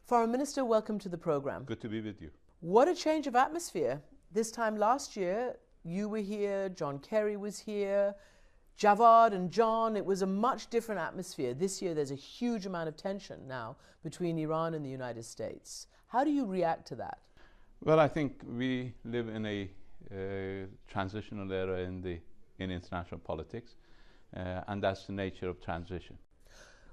Foreign Minister, welcome to the program. Good to be with you. What a change of atmosphere. This time last year, you were here, John Kerry was here, Javad and John. It was a much different atmosphere. This year, there's a huge amount of tension now between Iran and the United States. How do you react to that? Well, I think we live in a transitional era in international politics, and that's the nature of transition.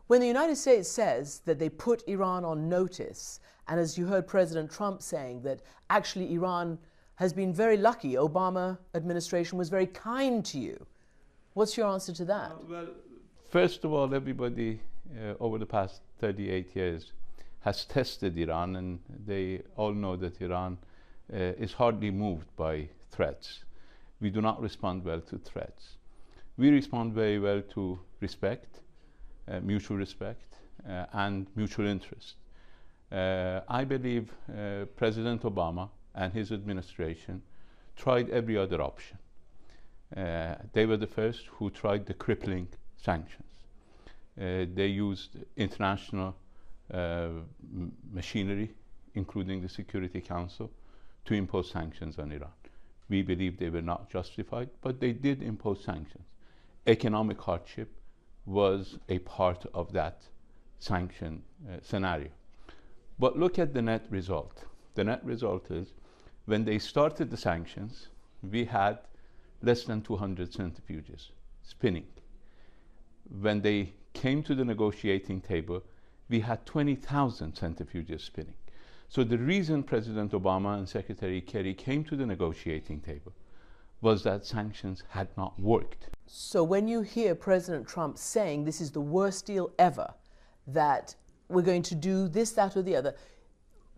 When the United States says that they put Iran on notice, and as you heard President Trump saying that actually Iran has been very lucky, Obama administration was very kind to you, what's your answer to that? Well, first of all, everybody over the past 38 years has tested Iran, and they all know that Iran is hardly moved by threats. We do not respond well to threats. We respond very well to respect, mutual respect, and mutual interest. I believe President Obama and his administration tried every other option. They were the first who tried the crippling sanctions. They used international machinery, including the Security Council, to impose sanctions on Iran. We believe they were not justified, but they did impose sanctions. Economic hardship was a part of that sanction scenario. But look at the net result. The net result is when they started the sanctions, we had less than 200 centrifuges spinning. When they came to the negotiating table, we had 20,000 centrifuges spinning. So the reason President Obama and Secretary Kerry came to the negotiating table was that sanctions had not worked. So when you hear President Trump saying this is the worst deal ever, that we're going to do this, that, or the other,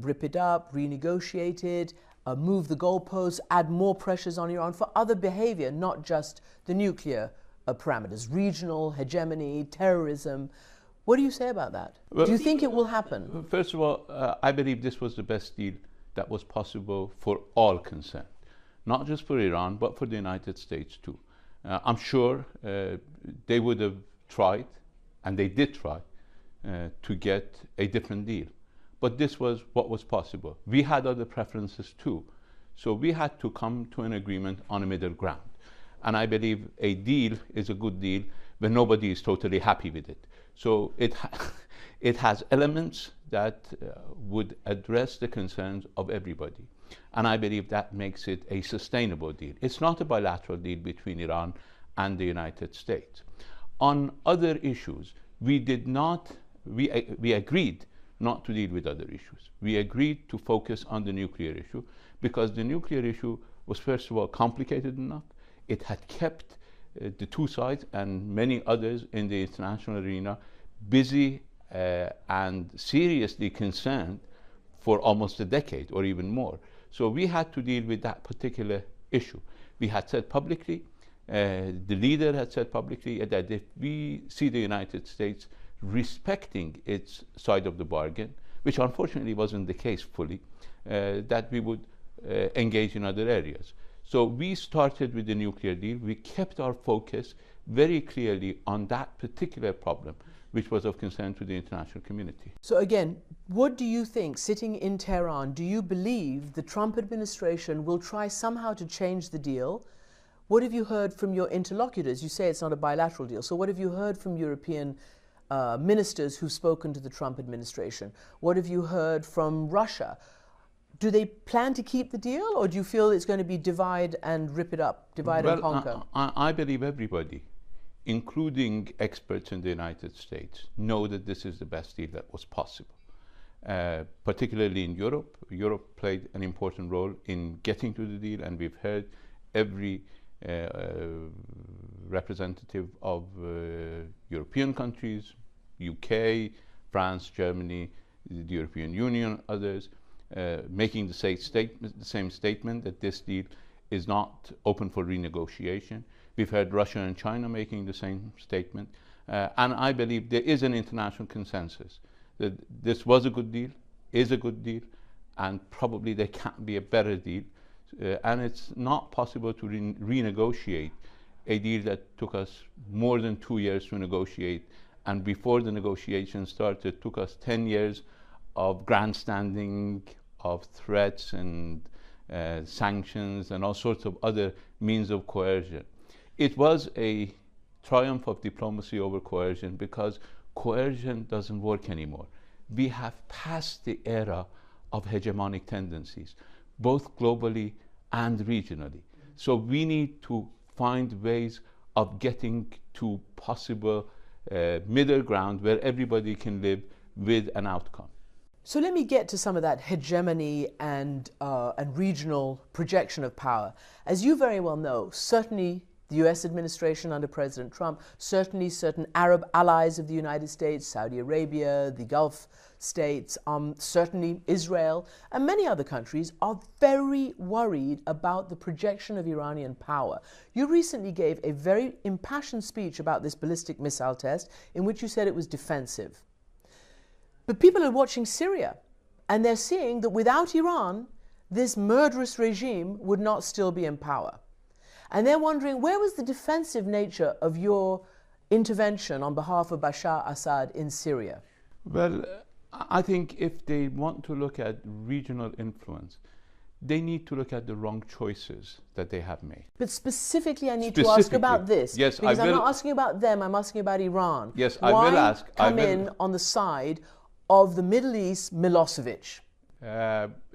rip it up, renegotiate it, move the goalposts, add more pressures on Iran for other behavior, not just the nuclear parameters, regional hegemony, terrorism. What do you say about that? Well, do you think it will happen? First of all, I believe this was the best deal that was possible for all concerned, not just for Iran, but for the United States too. I'm sure they would have tried, and they did try, to get a different deal. But this was what was possible. We had other preferences too. So we had to come to an agreement on a middle ground. And I believe a deal is a good deal when nobody is totally happy with it. So it has elements that would address the concerns of everybody. And I believe that makes it a sustainable deal. It's not a bilateral deal between Iran and the United States. On other issues, we agreed not to deal with other issues. We agreed to focus on the nuclear issue because the nuclear issue was, first of all, complicated enough. It had kept the two sides and many others in the international arena busy and seriously concerned for almost a decade or even more. So we had to deal with that particular issue. We had said publicly, the leader had said publicly that if we see the United States respecting its side of the bargain, which unfortunately wasn't the case fully, that we would engage in other areas. So we started with the nuclear deal. We kept our focus very clearly on that particular problem, which was of concern to the international community. So again, what do you think, sitting in Tehran, do you believe the Trump administration will try somehow to change the deal? What have you heard from your interlocutors? You say it's not a bilateral deal. So what have you heard from European ministers who've spoken to the Trump administration? What have you heard from Russia? Do they plan to keep the deal, or do you feel it's going to be divide and rip it up, divide and conquer? I believe everybody, including experts in the United States, know that this is the best deal that was possible. Particularly in Europe. Europe played an important role in getting to the deal, and we've heard every representative of European countries, UK, France, Germany, the European Union, others, making the same statement that this deal is not open for renegotiation. We've heard Russia and China making the same statement. And I believe there is an international consensus that this was a good deal, is a good deal, and probably there can't be a better deal. And it's not possible to renegotiate a deal that took us more than 2 years to negotiate. And before the negotiations started, it took us 10 years of grandstanding, of threats and sanctions and all sorts of other means of coercion. It was a triumph of diplomacy over coercion because coercion doesn't work anymore. We have passed the era of hegemonic tendencies, both globally and regionally. So we need to find ways of getting to possible middle ground where everybody can live with an outcome. So let me get to some of that hegemony and regional projection of power. As you very well know, certainly the US administration under President Trump, certainly certain Arab allies of the United States, Saudi Arabia, the Gulf states, certainly Israel, and many other countries are very worried about the projection of Iranian power. You recently gave a very impassioned speech about this ballistic missile test in which you said it was defensive. But people are watching Syria, and they're seeing that without Iran, this murderous regime would not still be in power. And they're wondering, where was the defensive nature of your intervention on behalf of Bashar Assad in Syria? Well, I think if they want to look at regional influence, they need to look at the wrong choices that they have made. But specifically, I need to ask about this. Yes, because I'm not asking about them, I'm asking about Iran. Yes, I will ask. Why come in on the side of the Middle East Milosevic?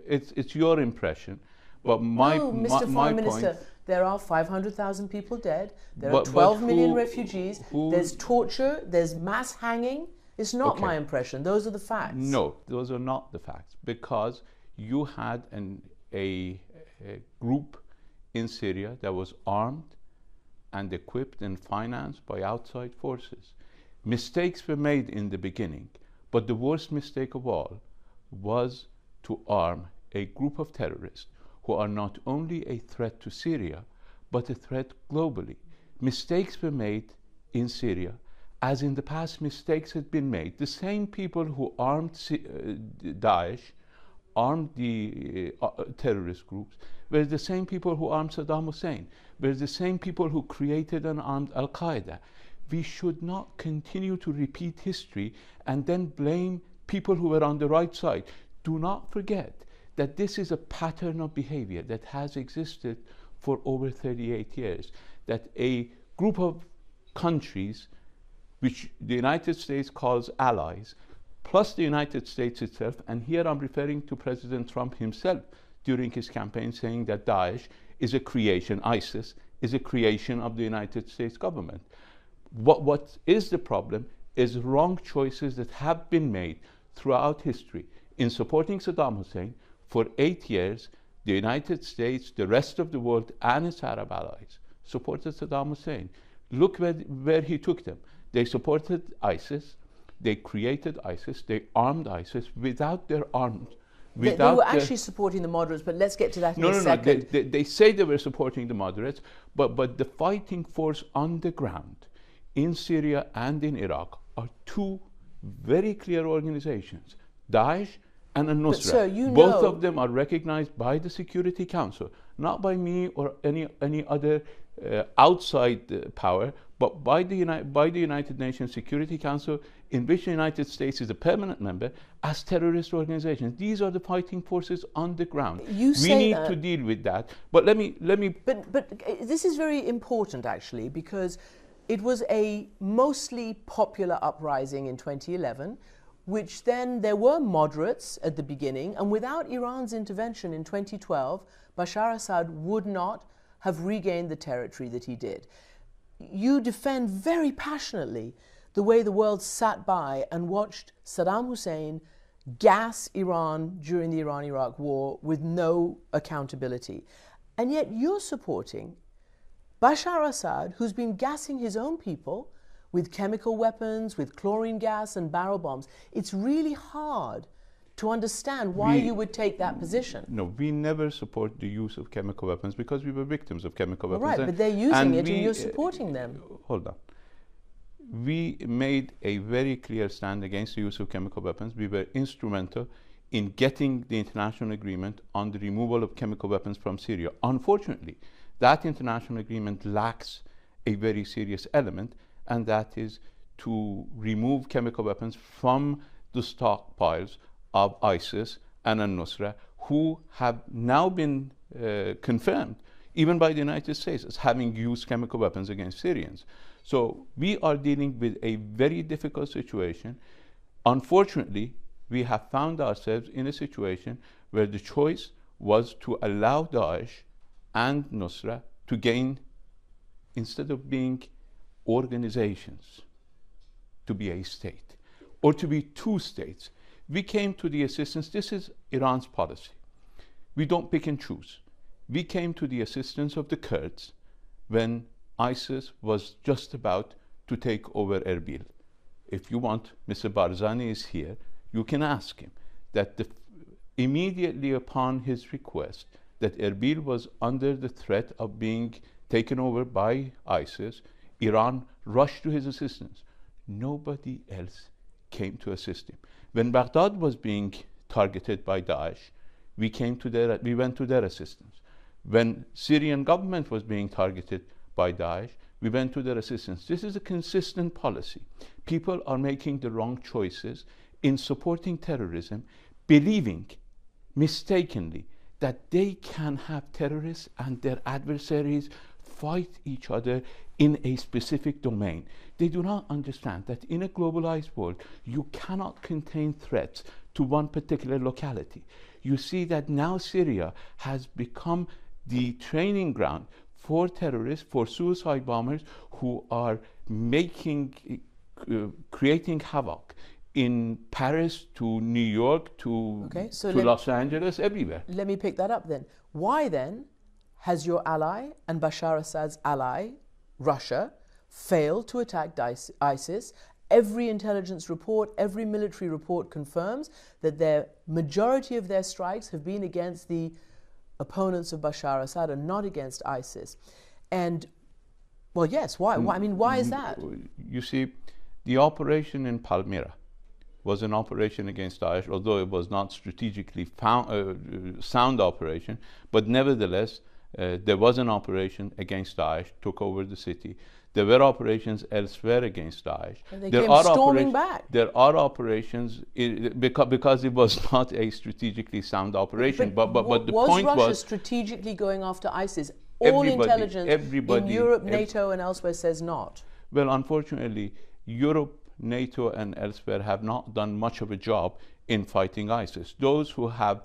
It's your impression, but my Mr. Foreign Minister, there are 500,000 people dead. There are 12 million refugees. There's torture. There's mass hanging. It's not my impression. Those are the facts. No, those are not the facts, because you had a group in Syria that was armed and equipped and financed by outside forces. Mistakes were made in the beginning, but the worst mistake of all was to arm a group of terrorists who are not only a threat to Syria, but a threat globally. Mistakes were made in Syria, as in the past mistakes had been made. The same people who armed Daesh, armed the terrorist groups, were the same people who armed Saddam Hussein, were the same people who created and armed Al-Qaeda. We should not continue to repeat history and then blame people who were on the right side. Do not forget that this is a pattern of behavior that has existed for over 38 years, that a group of countries, which the United States calls allies, plus the United States itself, and here I'm referring to President Trump himself during his campaign, saying that Daesh is a creation, ISIS is a creation of the United States government. What is the problem is wrong choices that have been made throughout history. In supporting Saddam Hussein, for 8 years, the United States, the rest of the world, and its Arab allies supported Saddam Hussein. Look where he took them. They supported ISIS, they created ISIS, they armed ISIS without their arms. They were actually supporting the moderates, but let's get to that in a second. They say they were supporting the moderates, but the fighting force on the ground in Syria and in Iraq are two very clear organizations, Daesh and Al-Nusra. Sir, both of them are recognized by the Security Council, not by me or any other outside power, but by the United Nations Security Council, in which the United States is a permanent member, as terrorist organizations. These are the fighting forces on the ground. We need to deal with that. But let me. But this is very important, actually, because it was a mostly popular uprising in 2011, which then there were moderates at the beginning, and without Iran's intervention in 2012, Bashar Assad would not have regained the territory that he did. You defend very passionately the way the world sat by and watched Saddam Hussein gas Iran during the Iran-Iraq war with no accountability. And yet you're supporting Bashar Assad, who's been gassing his own people with chemical weapons, with chlorine gas and barrel bombs. It's really hard to understand why you would take that position. No, we never support the use of chemical weapons because we were victims of chemical weapons. Right, but they're using it and you're supporting them. Hold on. We made a very clear stand against the use of chemical weapons. We were instrumental in getting the international agreement on the removal of chemical weapons from Syria. Unfortunately, that international agreement lacks a very serious element, and that is to remove chemical weapons from the stockpiles of ISIS and al-Nusra, who have now been confirmed, even by the United States, as having used chemical weapons against Syrians. So we are dealing with a very difficult situation. Unfortunately, we have found ourselves in a situation where the choice was to allow Daesh and Nusra to gain, instead of being organizations, to be a state, or to be two states. We came to the assistance. This is Iran's policy. We don't pick and choose. We came to the assistance of the Kurds when ISIS was just about to take over Erbil. If you want, Mr. Barzani is here, you can ask him that immediately upon his request that Erbil was under the threat of being taken over by ISIS, Iran rushed to his assistance. Nobody else came to assist him. When Baghdad was being targeted by Daesh, we went to their assistance. When Syrian government was being targeted by Daesh, we went to their assistance. This is a consistent policy. People are making the wrong choices in supporting terrorism, believing mistakenly that they can have terrorists and their adversaries fight each other in a specific domain. They do not understand that in a globalized world, you cannot contain threats to one particular locality. You see that now Syria has become the training ground for terrorists, for suicide bombers who are creating havoc in Paris to New York to Los Angeles, everywhere. Let me pick that up then. Why then has your ally and Bashar Assad's ally, Russia, failed to attack ISIS? Every intelligence report, every military report confirms that the majority of their strikes have been against the opponents of Bashar Assad and not against ISIS. And, well, yes, why? I mean, why is that? You see, the operation in Palmyra was an operation against Daesh, although it was not strategically sound operation, but nevertheless, there was an operation against Daesh, took over the city. There were operations elsewhere against Daesh. And they came storming back. There are operations because it was not a strategically sound operation. But the point Russia was strategically going after ISIS? All intelligence in Europe, NATO, and elsewhere says not. Well, unfortunately, Europe, NATO, and elsewhere have not done much of a job in fighting ISIS. Those who have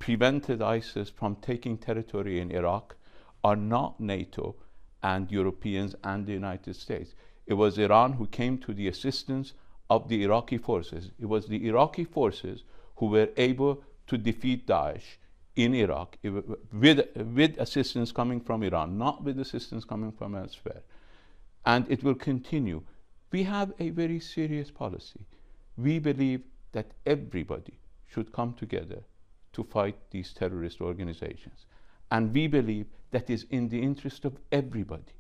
prevented ISIS from taking territory in Iraq are not NATO and Europeans and the United States. It was Iran who came to the assistance of the Iraqi forces. It was the Iraqi forces who were able to defeat Daesh in Iraq with assistance coming from Iran, not with assistance coming from elsewhere. And it will continue. We have a very serious policy. We believe that everybody should come together to fight these terrorist organizations. And we believe that is in the interest of everybody,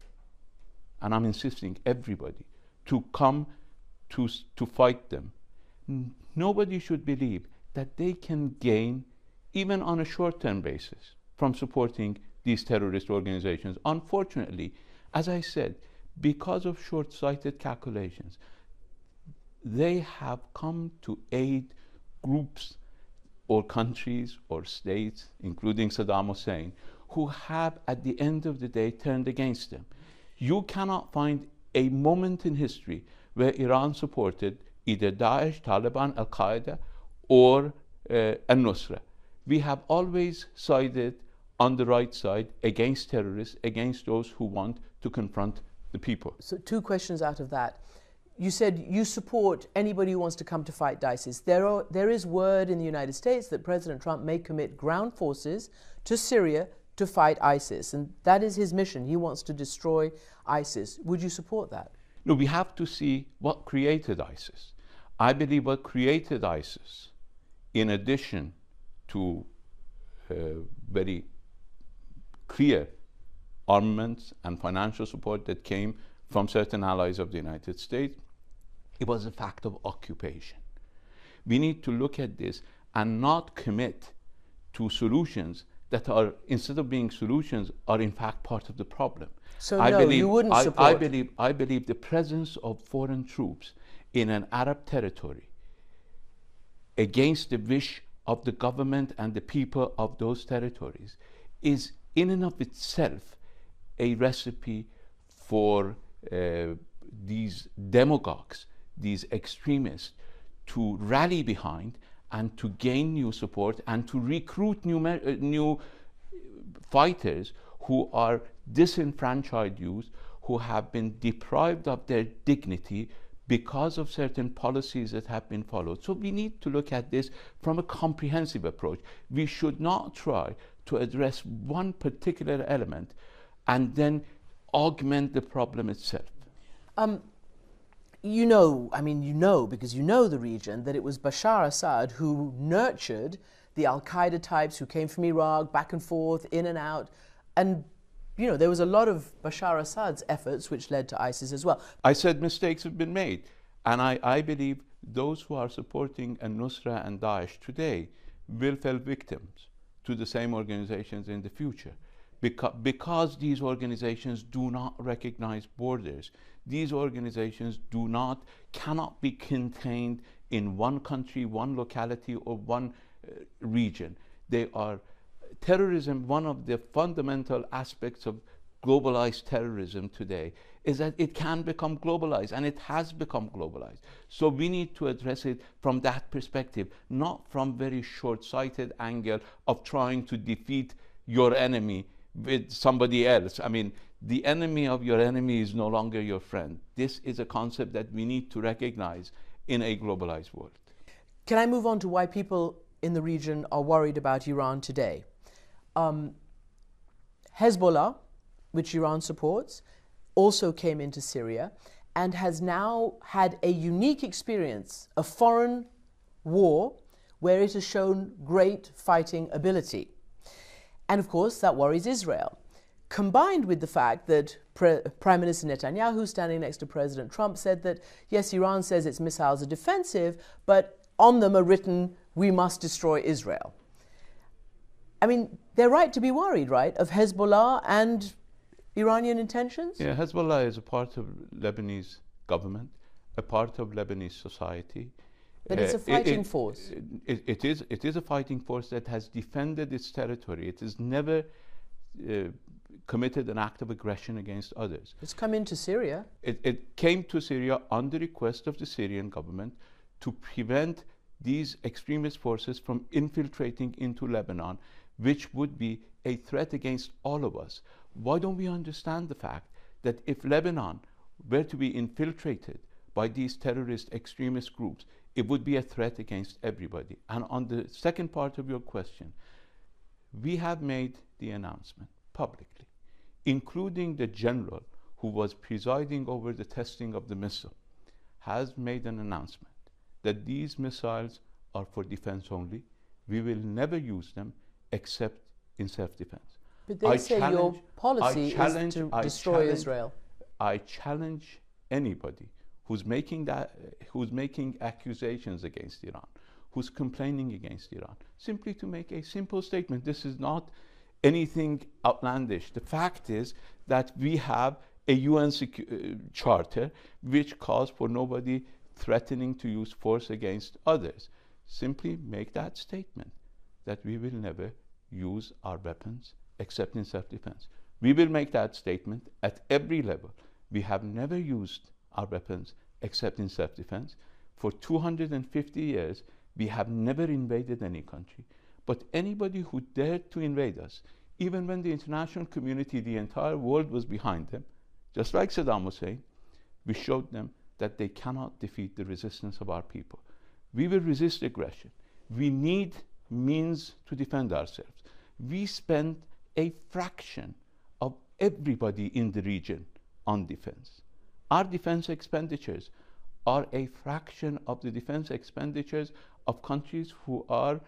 and I'm insisting everybody, to come to fight them. Nobody should believe that they can gain, even on a short-term basis, from supporting these terrorist organizations. Unfortunately, as I said, because of short-sighted calculations, they have come to aid groups or countries or states, including Saddam Hussein, who have, at the end of the day, turned against them. You cannot find a moment in history where Iran supported either Daesh, Taliban, Al-Qaeda, or al-Nusra. We have always sided on the right side against terrorists, against those who want to confront the people. So 2 questions out of that. You said you support anybody who wants to come to fight ISIS. There is word in the United States that President Trump may commit ground forces to Syria to fight ISIS, and that is his mission. He wants to destroy ISIS. Would you support that? No, we have to see what created ISIS. I believe what created ISIS, in addition to very clear armaments and financial support that came from certain allies of the United States, it was a fact of occupation. We need to look at this and not commit to solutions that are, instead of being solutions, are in fact part of the problem. So you wouldn't support? I believe the presence of foreign troops in an Arab territory against the wish of the government and the people of those territories is in and of itself a recipe for these demagogues, these extremists, to rally behind and to gain new support and to recruit new fighters who are disenfranchised youth, who have been deprived of their dignity because of certain policies that have been followed. So we need to look at this from a comprehensive approach. We should not try to address one particular element and then augment the problem itself. You know, because you know the region, that it was Bashar Assad who nurtured the Al-Qaeda types who came from Iraq, back and forth, in and out. And, you know, there was a lot of Bashar Assad's efforts which led to ISIS as well. I said mistakes have been made. And I believe those who are supporting al-Nusra and Daesh today will fall victims to the same organizations in the future. Because these organizations do not recognize borders. These organizations cannot be contained in one country, one locality, or one region. They are terrorism. One of the fundamental aspects of globalized terrorism today is that it can become globalized, and it has become globalized. So we need to address it from that perspective, not from very short-sighted angle of trying to defeat your enemy with somebody else. I mean, the enemy of your enemy is no longer your friend. This is a concept that we need to recognize in a globalized world. Can I move on to why people in the region are worried about Iran today? Hezbollah, which Iran supports, also came into Syria and has now had a unique experience, a foreign war where it has shown great fighting ability. And of course, that worries Israel, combined with the fact that Prime Minister Netanyahu, standing next to President Trump, said that, yes, Iran says its missiles are defensive, but on them are written, we must destroy Israel. I mean, they're right to be worried, right, of Hezbollah and Iranian intentions? Yeah, Hezbollah is a part of Lebanese government, a part of Lebanese society. But it's a fighting force. It is a fighting force that has defended its territory. It has never committed an act of aggression against others. It's come into Syria. It came to Syria on the request of the Syrian government to prevent these extremist forces from infiltrating into Lebanon, which would be a threat against all of us. Why don't we understand the fact that if Lebanon were to be infiltrated by these terrorist extremist groups, it would be a threat against everybody? And on the second part of your question, we have made the announcement publicly, including the general who was presiding over the testing of the missile, has made an announcement that these missiles are for defense only. We will never use them except in self-defense. But they say your policy is to destroy Israel. I challenge anybody who's making accusations against Iran, who's complaining against Iran, simply to make a simple statement. This is not anything outlandish. The fact is that we have a UN charter which calls for nobody threatening to use force against others. Simply make that statement that we will never use our weapons except in self-defense. We will make that statement at every level. We have never used our weapons except in self-defense. For 250 years, we have never invaded any country. But anybody who dared to invade us, even when the international community, the entire world was behind them, just like Saddam Hussein, we showed them that they cannot defeat the resistance of our people. We will resist aggression. We need means to defend ourselves. We spend a fraction of everybody in the region on defense. Our defense expenditures are a fraction of the defense expenditures of countries who are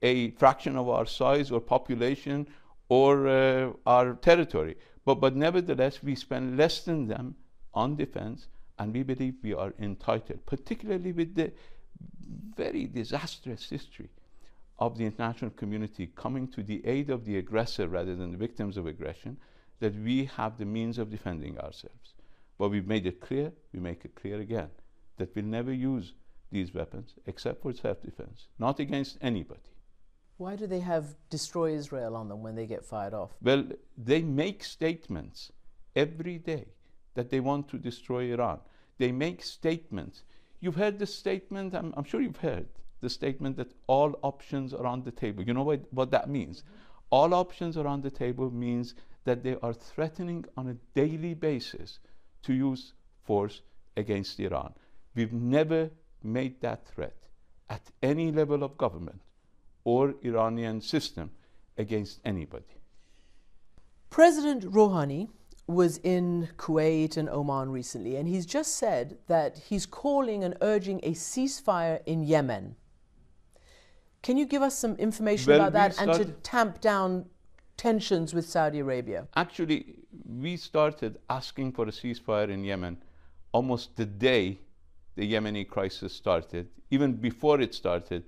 a fraction of our size or population or our territory. But nevertheless, we spend less than them on defense, and we believe we are entitled, particularly with the very disastrous history of the international community coming to the aid of the aggressor rather than the victims of aggression, that we have the means of defending ourselves. But we've made it clear, we make it clear again, that we'll never use these weapons except for self-defense, not against anybody. Why do they have destroy Israel on them when they get fired off? Well, they make statements every day that they want to destroy Iran. They make statements. You've heard the statement, I'm sure you've heard the statement that all options are on the table. You know what that means? All options are on the table means that they are threatening on a daily basis to use force against Iran. We've never made that threat at any level of government or Iranian system against anybody. President Rouhani was in Kuwait and Oman recently, and he's just said that he's calling and urging a ceasefire in Yemen. Can you give us some information about that and to tamp down tensions with Saudi Arabia? Actually, we started asking for a ceasefire in Yemen almost the day the Yemeni crisis started. Even before it started,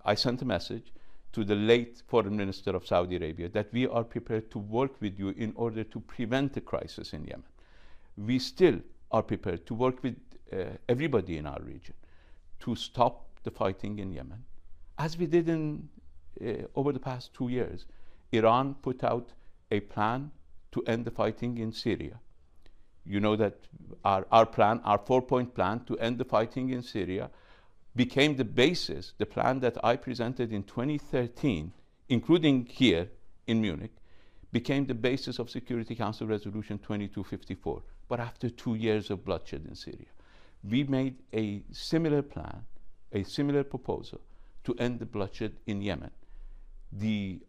I sent a message to the late foreign minister of Saudi Arabia that we are prepared to work with you in order to prevent a crisis in Yemen. We still are prepared to work with everybody in our region to stop the fighting in Yemen, as we did over the past 2 years. Iran put out a plan to end the fighting in Syria. You know that our plan, our 4-point plan to end the fighting in Syria, became the basis, the plan that I presented in 2013, including here in Munich, became the basis of Security Council Resolution 2254. But after 2 years of bloodshed in Syria, we made a similar plan, a similar proposal to end the bloodshed in Yemen.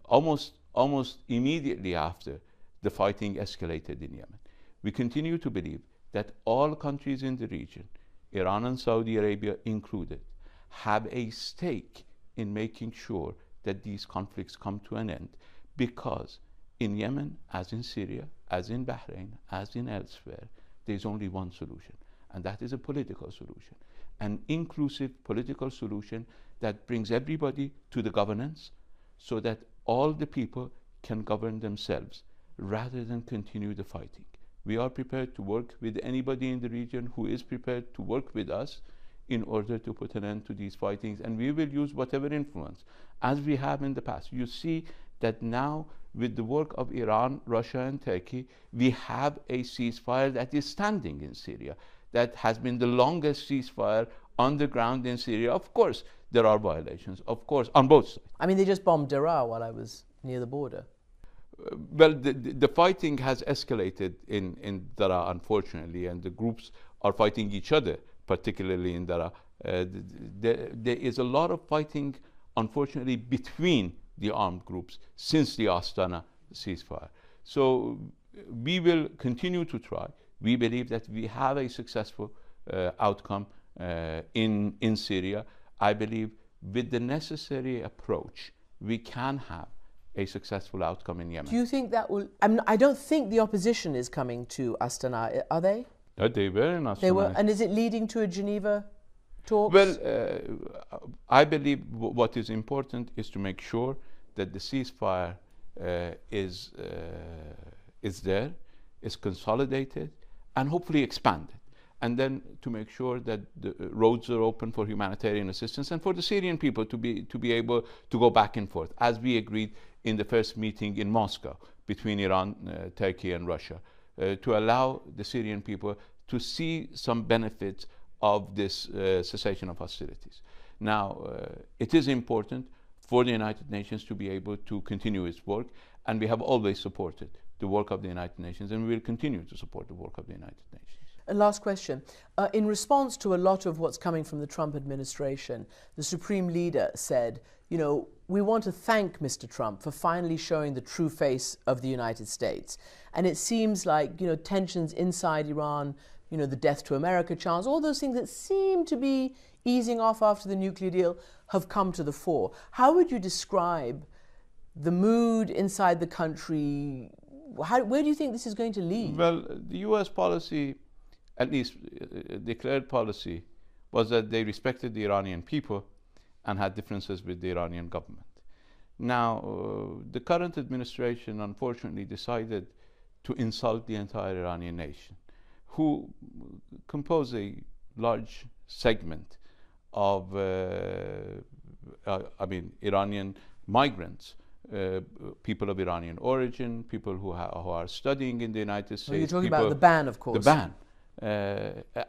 Almost immediately after the fighting escalated in Yemen, we continue to believe that all countries in the region, Iran and Saudi Arabia included, have a stake in making sure that these conflicts come to an end, because in Yemen, as in Syria, as in Bahrain, as in elsewhere, there's only one solution, and that is a political solution, an inclusive political solution that brings everybody to the governance so that all the people can govern themselves rather than continue the fighting. We are prepared to work with anybody in the region who is prepared to work with us in order to put an end to these fightings, and we will use whatever influence, as we have in the past. You see that now, with the work of Iran, Russia, and Turkey, we have a ceasefire that is standing in Syria, that has been the longest ceasefire on the ground in Syria. Of course, there are violations, of course, on both sides. I mean, they just bombed Daraa while I was near the border. Well, the fighting has escalated in Daraa, unfortunately, and the groups are fighting each other, particularly in Daraa. There is a lot of fighting, unfortunately, between the armed groups since the Astana ceasefire. So we will continue to try. We believe that we have a successful outcome in Syria. I believe with the necessary approach, we can have a successful outcome in Yemen. Do you think that will... I don't think the opposition is coming to Astana, are they? They were in Astana. They were, and is it leading to a Geneva talks? Well, I believe what is important is to make sure that the ceasefire is there, is consolidated, and hopefully expanded. And then to make sure that the roads are open for humanitarian assistance and for the Syrian people to be able to go back and forth, as we agreed in the first meeting in Moscow between Iran, Turkey, and Russia, to allow the Syrian people to see some benefits of this cessation of hostilities. Now, it is important for the United Nations to be able to continue its work, and we have always supported the work of the United Nations, and we will continue to support the work of the United Nations. A last question. In response to a lot of what's coming from the Trump administration, the Supreme Leader said, you know, we want to thank Mr. Trump for finally showing the true face of the United States. And it seems like, you know, tensions inside Iran, you know, the death to America chance, all those things that seem to be easing off after the nuclear deal have come to the fore. How would you describe the mood inside the country? Where do you think this is going to lead? Well, the U.S. policy, at least declared policy, was that they respected the Iranian people and had differences with the Iranian government. Now, the current administration unfortunately decided to insult the entire Iranian nation, who compose a large segment of Iranian migrants, people of Iranian origin, people who are studying in the United States. Well, you're talking about the ban, of course. The ban.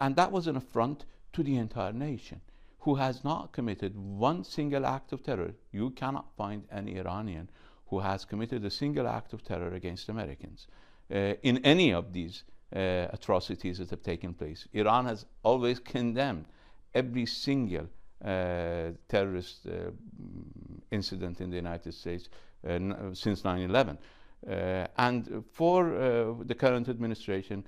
And that was an affront to the entire nation, who has not committed one single act of terror. You cannot find any Iranian who has committed a single act of terror against Americans in any of these atrocities that have taken place. Iran has always condemned every single terrorist incident in the United States since 9/11. And for the current administration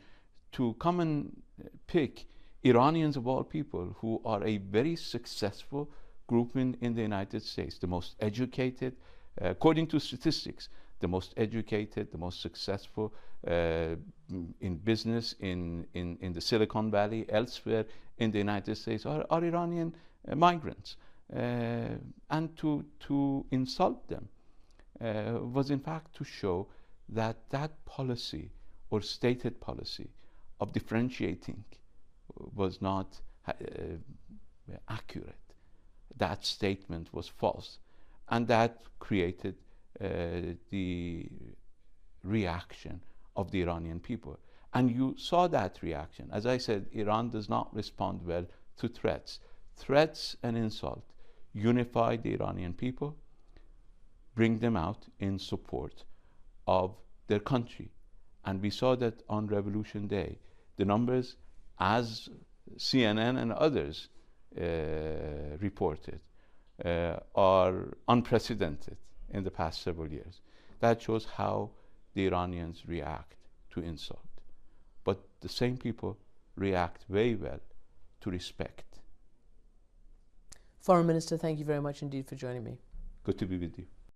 to come and pick Iranians of all people, who are a very successful group in the United States, the most educated, according to statistics, the most educated, the most successful in business in the Silicon Valley, elsewhere in the United States, are Iranian migrants. And to insult them was in fact to show that that policy, or stated policy, of differentiating was not accurate. That statement was false, and that created the reaction of the Iranian people. And you saw that reaction. As I said, Iran does not respond well to threats. Threats and insult unify the Iranian people, bring them out in support of their country. And we saw that on Revolution Day. The numbers, as CNN and others reported, are unprecedented in the past several years. That shows how the Iranians react to insult. But the same people react very well to respect. Foreign Minister, thank you very much indeed for joining me. Good to be with you.